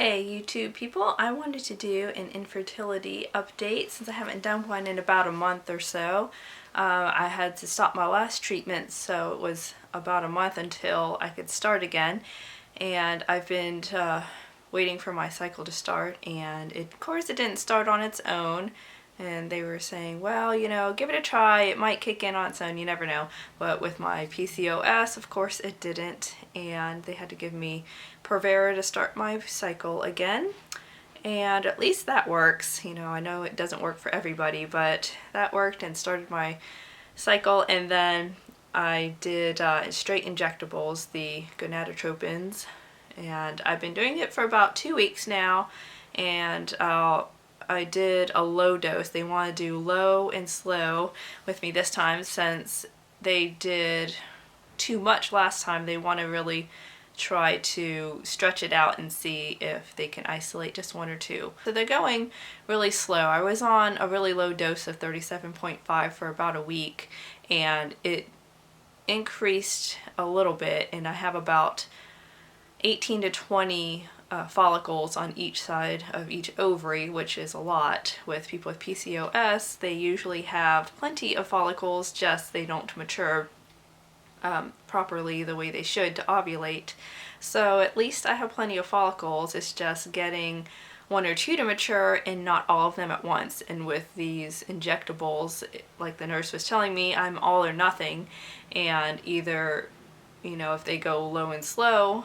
Hey YouTube people, I wanted to do an infertility update since I haven't done one in about a month or so. I had to stop my last treatment, so it was about a month until I could start again, and I've been waiting for my cycle to start, and of course it didn't start on its own. And they were saying, well, you know, give it a try, it might kick in on its own, you never know. But with my PCOS, of course it didn't, and they had to give me Provera to start my cycle again. And at least that works. You know, I know it doesn't work for everybody, but that worked and started my cycle. And then I did straight injectables, the gonadotropins, and I've been doing it for about 2 weeks now, and I did a low dose. They want to do low and slow with me this time since they did too much last time. They want to really try to stretch it out and see if they can isolate just one or two. So they're going really slow. I was on a really low dose of 37.5 for about a week, and it increased a little bit, and I have about 18 to 20 follicles on each side of each ovary, which is a lot. With people with PCOS, they usually have plenty of follicles, just they don't mature properly the way they should to ovulate. So at least I have plenty of follicles. It's just getting one or two to mature and not all of them at once. And with these injectables, like the nurse was telling me, I'm all or nothing, and either, you know, if they go low and slow,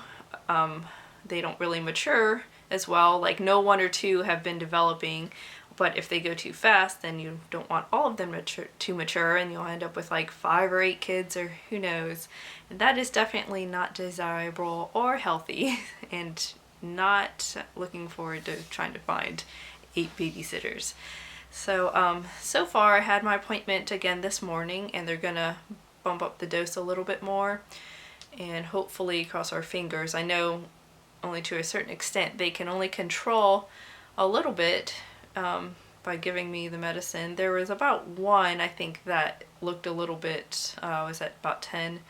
they don't really mature as well. Like no one or two have been developing, but if they go too fast, then you don't want all of them to mature, and you'll end up with like 5 or 8 kids, or who knows. And that is definitely not desirable or healthy, and not looking forward to trying to find 8 babysitters. So so far I had my appointment again this morning, and they're gonna bump up the dose a little bit more, and hopefully, cross our fingers. I know only to a certain extent. They can only control a little bit by giving me the medicine. There was about one, I think, that looked a little bit, was at about 10.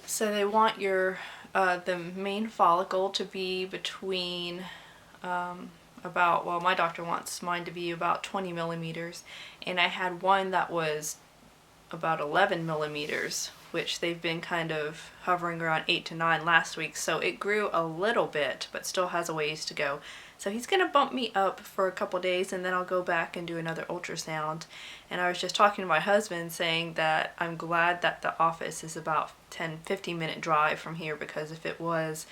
So they want your the main follicle to be between about, well, my doctor wants mine to be about 20 millimeters, and I had one that was about 11 millimeters, which they've been kind of hovering around 8 to 9 last week. So it grew a little bit, but still has a ways to go. So he's gonna bump me up for a couple days, and then I'll go back and do another ultrasound. And I was just talking to my husband, saying that I'm glad that the office is about 10-15 minute drive from here, because if it was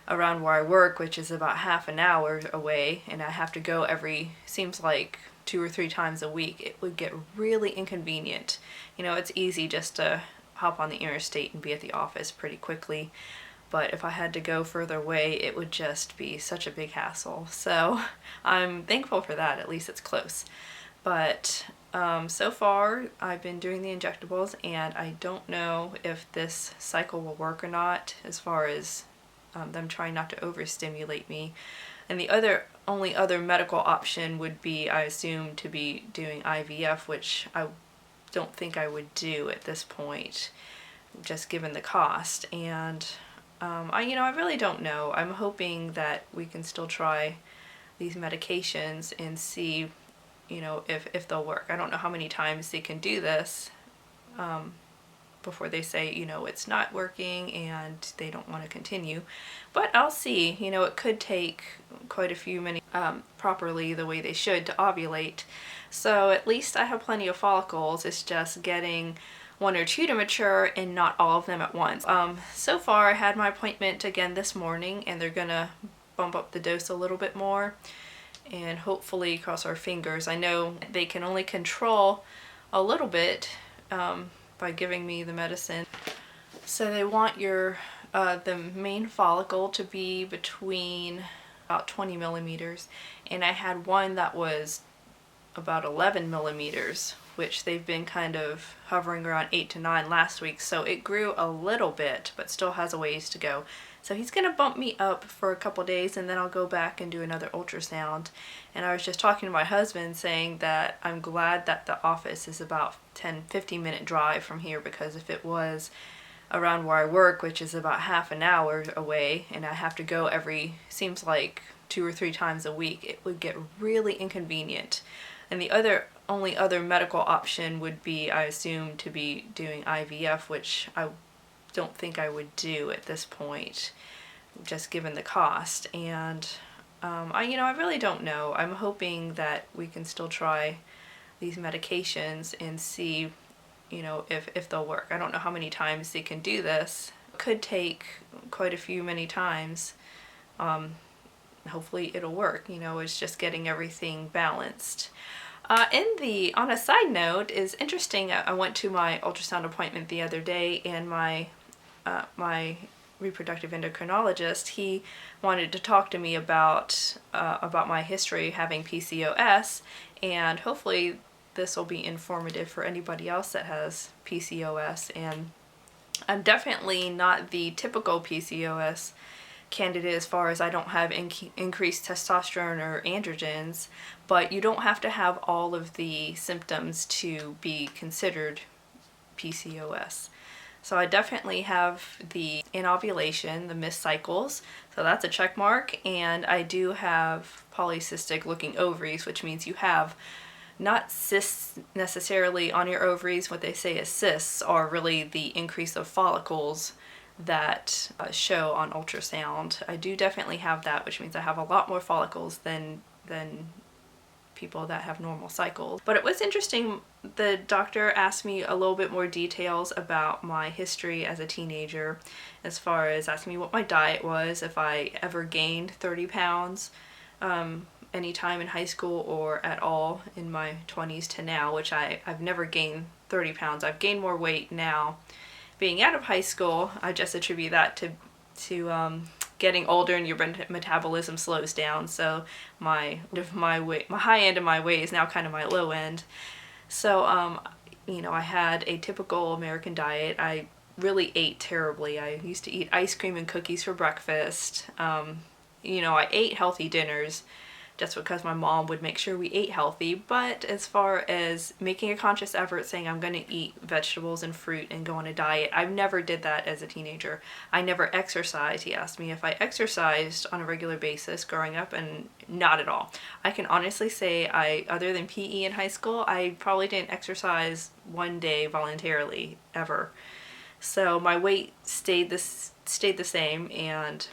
around where I work, which is about half an hour away, and I have to go every, seems like 2 or 3 times a week, it would get really inconvenient. You know, it's easy just to hop on the interstate and be at the office pretty quickly, but if I had to go further away, it would just be such a big hassle. So I'm thankful for that, at least it's close. But so far I've been doing the injectables, and I don't know if this cycle will work or not, as far as them trying not to overstimulate me. And the only other medical option would be, I assume, to be doing IVF, which I don't think I would do at this point, just given the cost. And I really don't know. I'm hoping that we can still try these medications and see, you know, if they'll work. I don't know how many times they can do this before they say, you know, it's not working and they don't want to continue. But I'll see. You know, it could take quite a few minutes properly the way they should to ovulate. So at least I have plenty of follicles. It's just getting one or two to mature and not all of them at once. So far I had my appointment again this morning, and they're gonna bump up the dose a little bit more, and hopefully, cross our fingers. I know they can only control a little bit by giving me the medicine. So they want your the main follicle to be between about 20 millimeters, and I had one that was about 11 millimeters, which they've been kind of hovering around 8 to 9 last week, so it grew a little bit but still has a ways to go. So he's gonna bump me up for a couple days, and then I'll go back and do another ultrasound. And I was just talking to my husband saying that I'm glad that the office is about 10-15 minute drive from here, because if it was around where I work, which is about half an hour away, and I have to go seems like 2 or 3 times a week, it would get really inconvenient. And the only other medical option would be, I assume, to be doing IVF, which I don't think I would do at this point, just given the cost. And I really don't know. I'm hoping that we can still try these medications and see, if they'll work. I don't know how many times they can do this. It could take quite a few many times. Hopefully it'll work. It's just getting everything balanced. On a side note, is interesting. I went to my ultrasound appointment the other day, and my reproductive endocrinologist, he wanted to talk to me about my history having PCOS, and hopefully this will be informative for anybody else that has PCOS. And I'm definitely not the typical PCOS candidate as far as I don't have increased testosterone or androgens, but you don't have to have all of the symptoms to be considered PCOS. So I definitely have the anovulation, the missed cycles, so that's a check mark, and I do have polycystic looking ovaries, which means you have not cysts necessarily on your ovaries. What they say is cysts are really the increase of follicles that show on ultrasound. I do definitely have that, which means I have a lot more follicles than people that have normal cycles. But it was interesting, the doctor asked me a little bit more details about my history as a teenager, as far as asking me what my diet was, if I ever gained 30 pounds any time in high school or at all in my 20s to now, which I've never gained 30 pounds. I've gained more weight now being out of high school. I just attribute that to getting older and your metabolism slows down. So my high end of my weight is now kind of my low end. So I had a typical American diet. I really ate terribly. I used to eat ice cream and cookies for breakfast. I ate healthy dinners just because my mom would make sure we ate healthy. But as far as making a conscious effort saying I'm going to eat vegetables and fruit and go on a diet, I never did that as a teenager. I never exercised. He asked me if I exercised on a regular basis growing up, and not at all. I can honestly say other than PE in high school, I probably didn't exercise one day voluntarily ever. So my weight stayed the same, and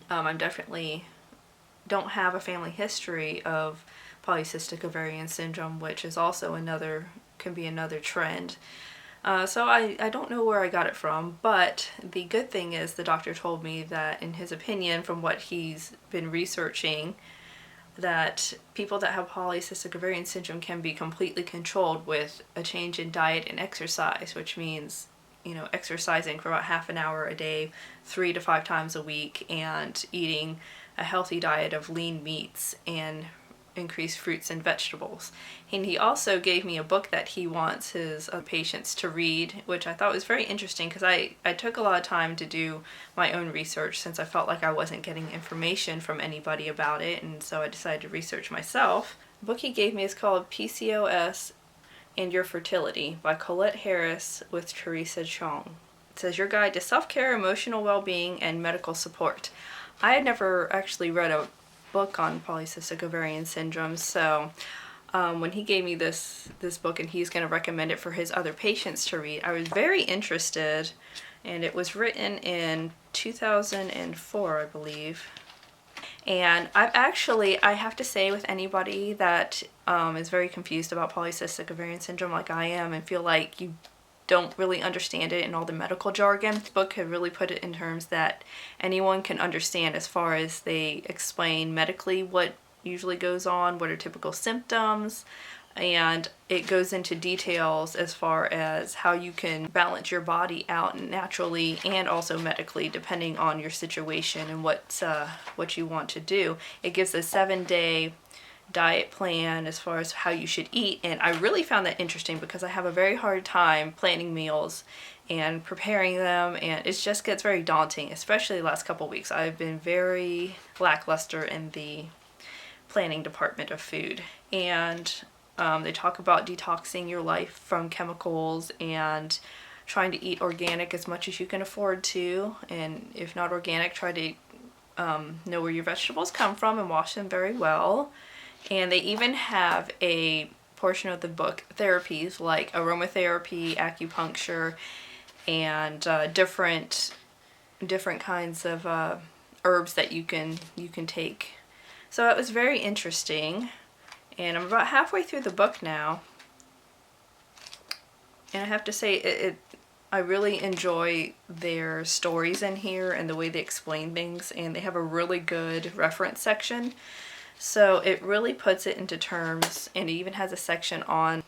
I'm definitely don't have a family history of polycystic ovarian syndrome, which is also can be another trend. So I don't know where I got it from, but the good thing is the doctor told me that, in his opinion, from what he's been researching, that people that have polycystic ovarian syndrome can be completely controlled with a change in diet and exercise, which means exercising for about half an hour a day, 3 to 5 times a week, and eating a healthy diet of lean meats and increased fruits and vegetables. And he also gave me a book that he wants his patients to read, which I thought was very interesting, because I took a lot of time to do my own research since I felt like I wasn't getting information from anybody about it, and so I decided to research myself. The book he gave me is called PCOS and Your Fertility by Colette Harris with Teresa Chong. It says, your guide to self-care, emotional well-being, and medical support. I had never actually read a book on polycystic ovarian syndrome, so when he gave me this book and he's going to recommend it for his other patients to read, I was very interested, and it was written in 2004, I believe. And I have to say, with anybody that is very confused about polycystic ovarian syndrome like I am and feel like you don't really understand it in all the medical jargon, this book had really put it in terms that anyone can understand, as far as they explain medically what usually goes on, what are typical symptoms, and it goes into details as far as how you can balance your body out naturally and also medically, depending on your situation and what you want to do. It gives a 7-day diet plan as far as how you should eat, and I really found that interesting because I have a very hard time planning meals and preparing them, and it just gets very daunting, especially the last couple weeks. I've been very lackluster in the planning department of food, and they talk about detoxing your life from chemicals and trying to eat organic as much as you can afford to, and if not organic, try to know where your vegetables come from and wash them very well. And they even have a portion of the book, therapies like aromatherapy, acupuncture, and different kinds of herbs that you can take. So it was very interesting, and I'm about halfway through the book now, and I have to say I really enjoy their stories in here and the way they explain things, and they have a really good reference section. So it really puts it into terms, and it even has a section on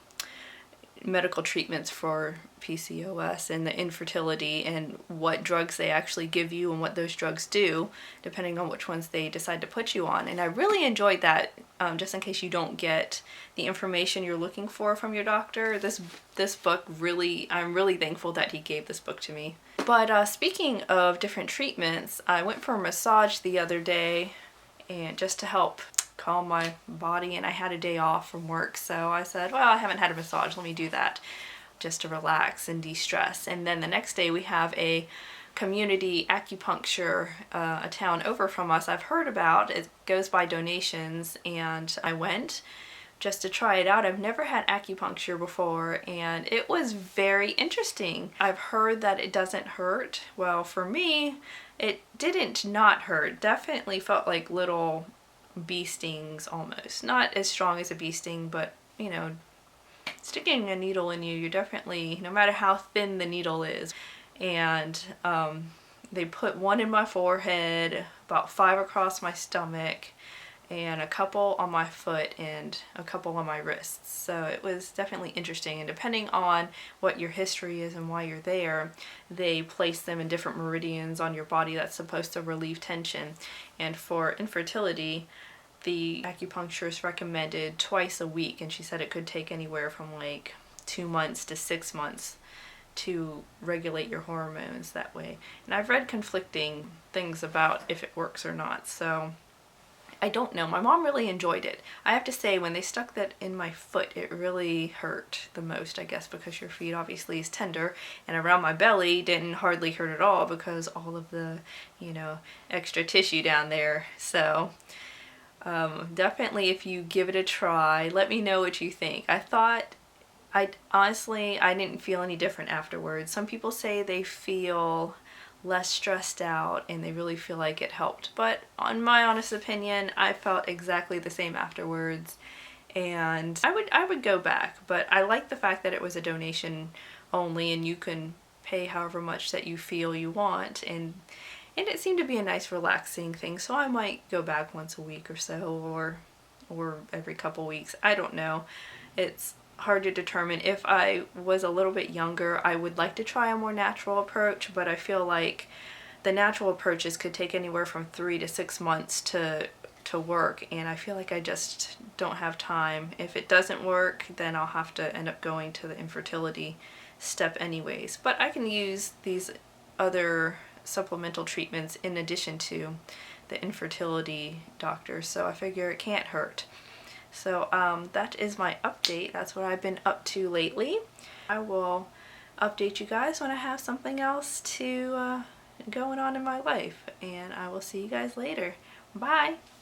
medical treatments for PCOS and the infertility and what drugs they actually give you and what those drugs do, depending on which ones they decide to put you on. And I really enjoyed that, just in case you don't get the information you're looking for from your doctor. This book really, I'm really thankful that he gave this book to me. But speaking of different treatments, I went for a massage the other day, and just to help calm my body, and I had a day off from work, so I said, well, I haven't had a massage, let me do that just to relax and de-stress. And then the next day we have a community acupuncture, a town over from us I've heard about. It goes by donations, and I went just to try it out. I've never had acupuncture before, and it was very interesting. I've heard that it doesn't hurt. Well, for me, it didn't not hurt. Definitely felt like little bee stings almost. Not as strong as a bee sting, but you know, sticking a needle in you, you're definitely, no matter how thin the needle is. And they put one in my forehead, about 5 across my stomach, and a couple on my foot and a couple on my wrists. So it was definitely interesting, and depending on what your history is and why you're there, they place them in different meridians on your body that's supposed to relieve tension. And for infertility, the acupuncturist recommended twice a week, and she said it could take anywhere from like 2 months to 6 months to regulate your hormones that way. And I've read conflicting things about if it works or not, so I don't know. My mom really enjoyed it. I have to say, when they stuck that in my foot, it really hurt the most, I guess, because your feet obviously is tender, and around my belly didn't hardly hurt at all because all of the, you know, extra tissue down there. So definitely, if you give it a try, let me know what you think. Honestly, I didn't feel any different afterwards. Some people say they feel less stressed out and they really feel like it helped, but on my honest opinion, I felt exactly the same afterwards, and I would go back. But I like the fact that it was a donation only, and you can pay however much that you feel you want, and it seemed to be a nice relaxing thing, so I might go back once a week or so, or every couple weeks. I don't know. It's hard to determine. If I was a little bit younger, I would like to try a more natural approach, but I feel like the natural approaches could take anywhere from 3 to 6 months to work, and I feel like I just don't have time. If it doesn't work, then I'll have to end up going to the infertility step anyways. But I can use these other supplemental treatments in addition to the infertility doctor, so I figure it can't hurt. So that is my update. That's what I've been up to lately. I will update you guys when I have something else to going on in my life, and I will see you guys later. Bye!